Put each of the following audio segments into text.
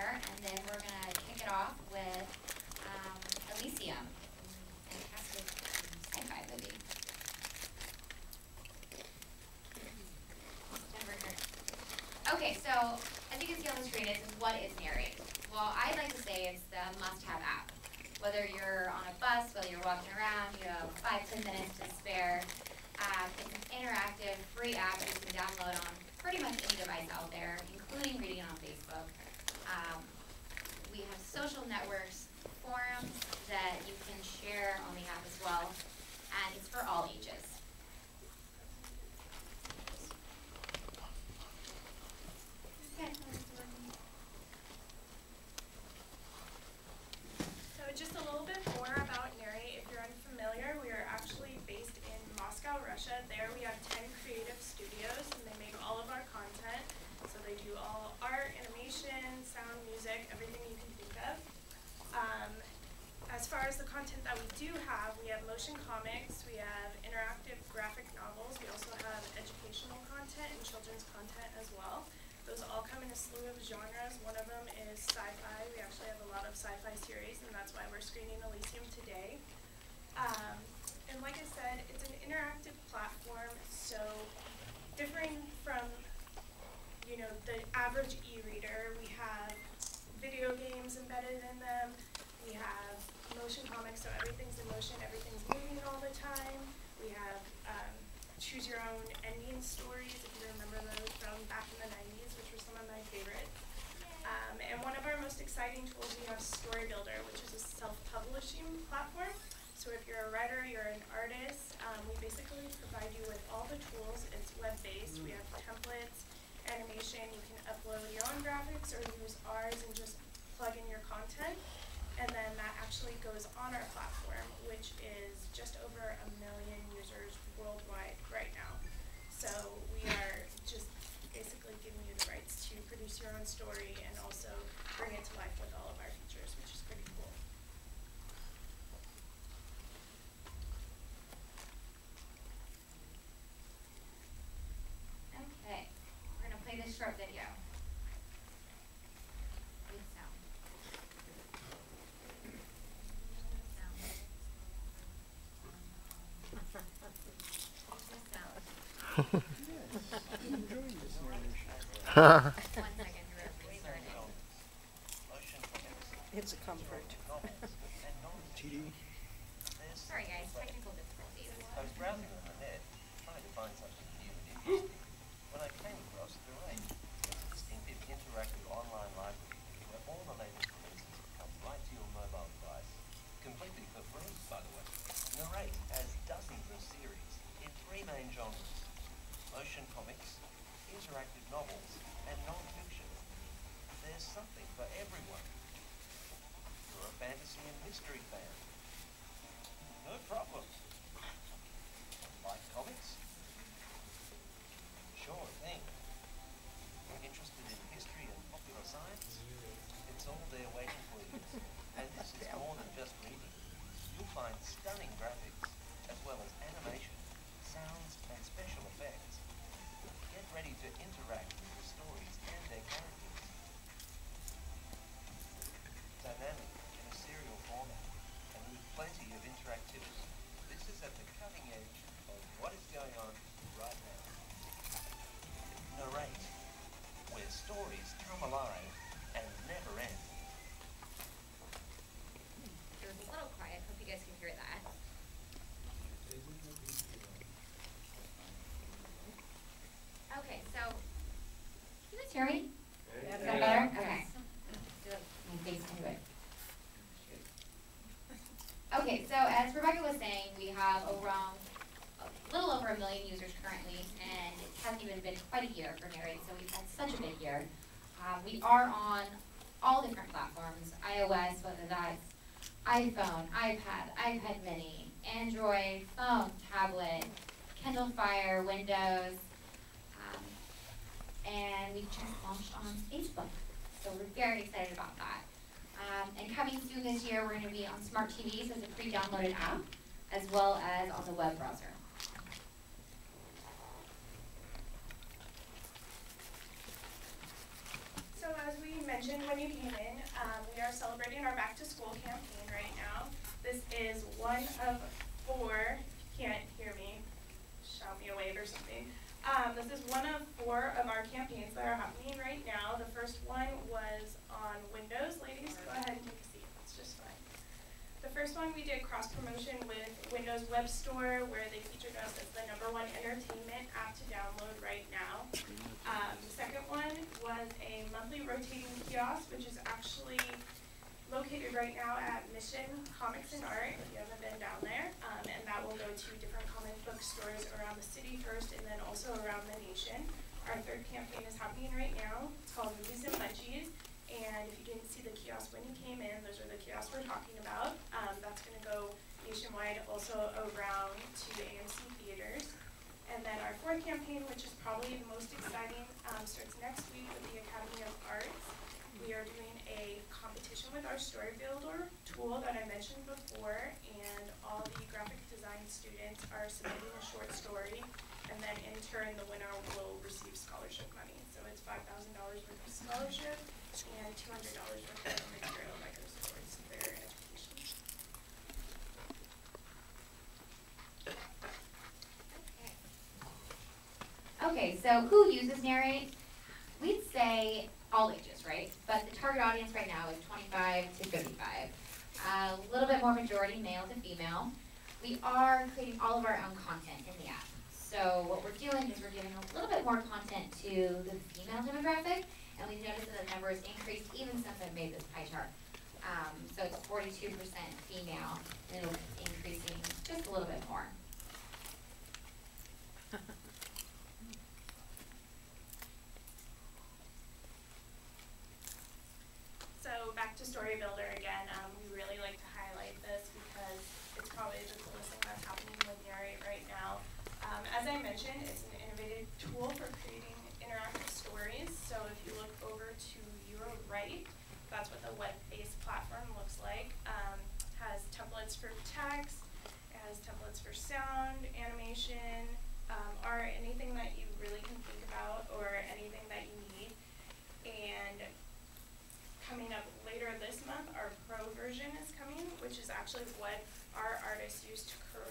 here, and then we're going to kick it off with Elysium, a fantastic sci-fi movie. Okay, so as you can see on the screen, it's what is NARR8? Well, I'd like to say it's the must-have app. Whether you're on a bus, whether you're walking around, you have 5-10 minutes to spare. It's an interactive, free app that you can download on pretty much any device out there, including reading on Facebook. We have social networks, forums that you can share on the app as well, and it's for all ages. So just a little bit more about NARR8. If you're unfamiliar, we are actually based in Moscow, Russia. There we have 10 creative studios, and they make all of our content. So they do all art, animation, sound, music, everything you can think of. As far as the content that we do have motion comics, we have interactive graphic novels, we also have educational content and children's content as well. Those all come in a slew of genres. One of them is sci-fi. We actually have a lot of sci-fi series, and that's why we're screening Elysium today. And like I said, it's an interactive platform, so differing from the average e-reader, we have video games embedded in them. We have motion comics, so everything's in motion, everything's moving all the time. We have choose your own ending stories, if you remember those from back in the 90s, which were some of my favorites. And one of our most exciting tools, we have Story Builder, which is a self-publishing platform. So if you're a writer, you're an artist, we basically provide you with all the tools. It's web-based. We have templates, animation. You can upload your own graphics or use ours and just plug in your content. And then that actually goes on our platform, which is just over 1 million users worldwide right now. So we are just basically giving you the rights to produce your own story and also bring it to life with all of our features, which is pretty cool. Okay, we're going to play this short video. It's a comfort. TD. Sorry guys, technical difficulties. I was browsing on the net, trying to find something new and interesting, when I came across NARR8. It's a distinctive interactive online library where all the latest releases come right to your mobile device, completely for free, by the way. NARR8 has dozens of series in 3 main genres: motion comics, interactive novels, and non-fiction. There's something for everyone. You're a fantasy and mystery fan. No problem. Like comics? Sure thing. Interested in history and popular science? It's all there waiting for you. And this is more than just reading. You'll find stunning graphics, as well as animation, sounds, and special effects. Get ready to interact with the stories and their characters. Dynamic in a serial format, and with plenty of interactivity. This is at the cutting edge of what is going on right now. NARR8, where stories come alive and never end. It was a little quiet. Hope you guys can hear that. Okay, so can you guys hear me? Is that better? Okay. My face into it. Okay, so as Rebecca was saying, we have around a little over 1 million users currently, and it hasn't even been quite a year for NARR8, so we've had such a big year. We are on all different platforms: iOS, whether that's iPhone, iPad, iPad mini, Android, phone, tablet, Kindle Fire, Windows, and we just launched on Facebook. So we're very excited about that. And coming soon this year, we're going to be on smart TVs as a pre-downloaded app, as well as on the web browser. So as we mentioned mentioned when you came in, we are celebrating our back to school campaign right now. This is one of 4, if you can't hear me, shout me a wave or something. This is one of 4 of our campaigns that are happening right now. The first one was on Windows. Ladies, go ahead and take a seat, it's just fine. The first one we did cross promotion with Windows Web Store, where they featured us as the #1 entertainment app to download right now. The second one was a monthly rotating kiosk, which is actually located right now at Mission Comics and Art, if you haven't been down there, and that will go to different comic book stores around the city first and then also around the nation. Our third campaign is happening right now. It's called Movies and Munchies, and if you didn't see the kiosk when you came in, those are the kiosks we're talking about. That's going to go nationwide, also around to AMC theaters. And then our fourth campaign, which is probably the most exciting, starts next week with the Academy of Arts. We are doing a competition with our Story Builder tool that I mentioned before, and all the graphic design students are submitting a short story, and then in turn the winner will receive scholarship money. So it's $5,000 worth of scholarship and $200 worth of material that goes towards their education. Okay, so who uses NARR8? We'd say all ages, right? But the target audience right now is 25 to 55. A little bit more majority male to female. We are creating all of our own content in the app. So what we're doing is we're giving a little bit more content to the female demographic, and we've noticed that the number has increased even since I made this pie chart. So it's 42% female, and it'll be increasing just a little bit more. So back to Story Builder again, we really like to highlight this because it's probably the coolest thing that's happening with NARR8 right now. As I mentioned, it's an innovative tool for creating interactive stories. So if you look over to your right, that's what the web-based platform looks like. Has templates for text, it has templates for sound, animation, art, anything that you really can think about or anything that you need. And coming up later this month, our pro version is coming, which is actually what our artists used to create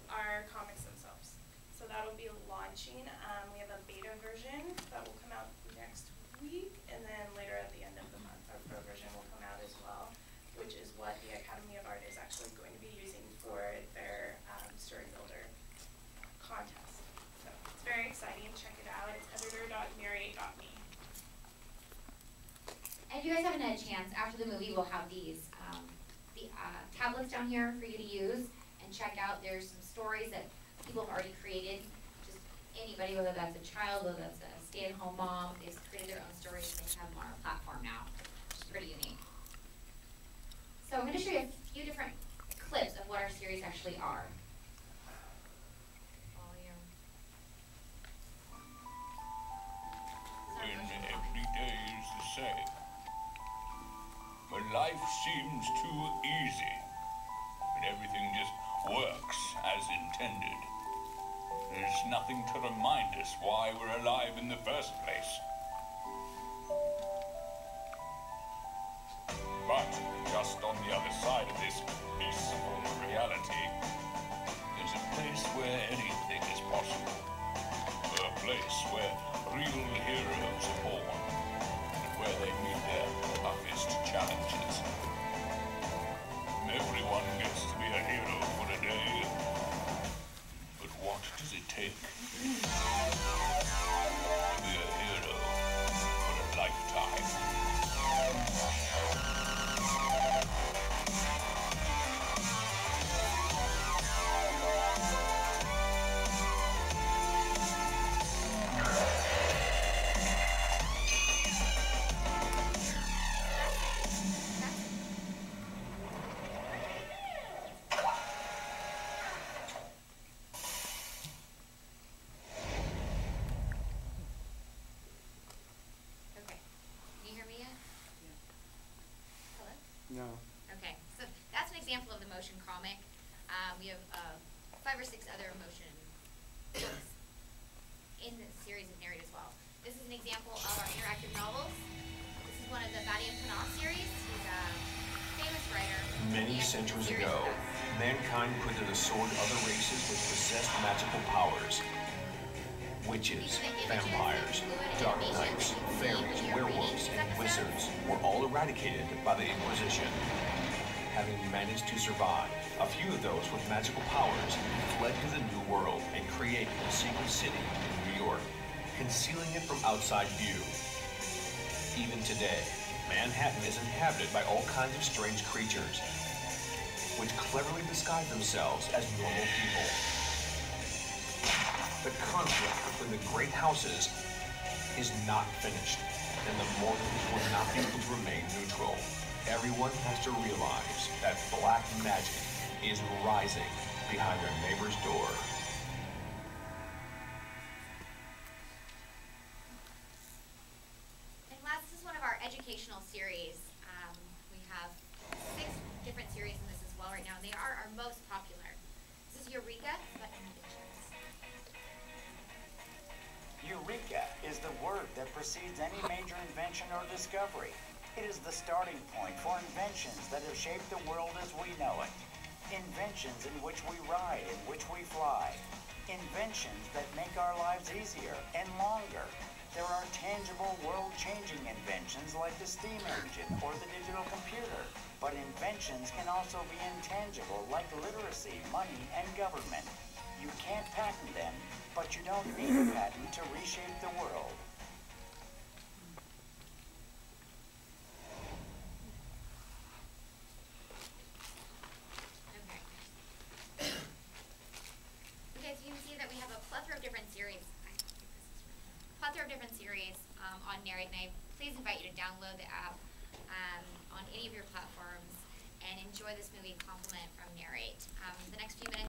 our comics themselves. So that'll be launching. We have a beta version that will come out next week, and then later at the end of the month, our pro version will come out as well, which is what the Academy of Art is actually going to be using for their Story Builder contest. So it's very exciting. Check it out. It's editor.narr8.me. And if you guys haven't had a chance, after the movie, we'll have these tablets down here for you to use and check out. There's some stories that people have already created. Just anybody, whether that's a child, whether that's a stay-at-home mom, they've created their own stories and they have them on our platform now, which is pretty unique. So I'm going to show you a few different clips of what our series actually are. When every day is the same, when life seems too easy, when everything just works as intended, there's nothing to remind us why we're alive in the first place. But just on the other side of this peaceful reality, there's a place where anything is possible. A place where real heroes are born, and where they meet their toughest challenges. Everyone gets to be a hero for a day, but what does it take to be a hero for a lifetime? Okay. Can you hear me yet? Hello? No. Okay, so that's an example of the motion comic. We have 5 or 6 other motion books in the series of NARR8 as well. This is an example of our interactive novels. This is one of the Badi and Panah series. He's a famous writer. Many centuries ago, mankind put to the sword other races which possessed magical powers. Witches, vampires, dark knights, fairies, werewolves, and wizards were all eradicated by the Inquisition. Having managed to survive, a few of those with magical powers fled to the New World and created a secret city in New York, concealing it from outside view. Even today, Manhattan is inhabited by all kinds of strange creatures, which cleverly disguise themselves as normal people. The conflict between the great houses is not finished, and the mortals will not be able to remain neutral. Everyone has to realize that black magic is rising behind their neighbor's door. And last, this is one of our educational series. We have 6 different series in this as well right now. They are our most popular. This is Eureka, but inventions. Eureka is the word that precedes any major invention or discovery. It is the starting point for inventions that have shaped the world as we know it. Inventions in which we ride, in which we fly. Inventions that make our lives easier and longer. There are tangible, world-changing inventions like the steam engine or the digital computer. But inventions can also be intangible like literacy, money, and government. You can't patent them, but you don't need a patent to reshape the world. Okay, so you can see that we have a plethora of different series. On NARR8, and I please invite you to download the app on any of your platforms and enjoy this movie Compliment from NARR8. The next few minutes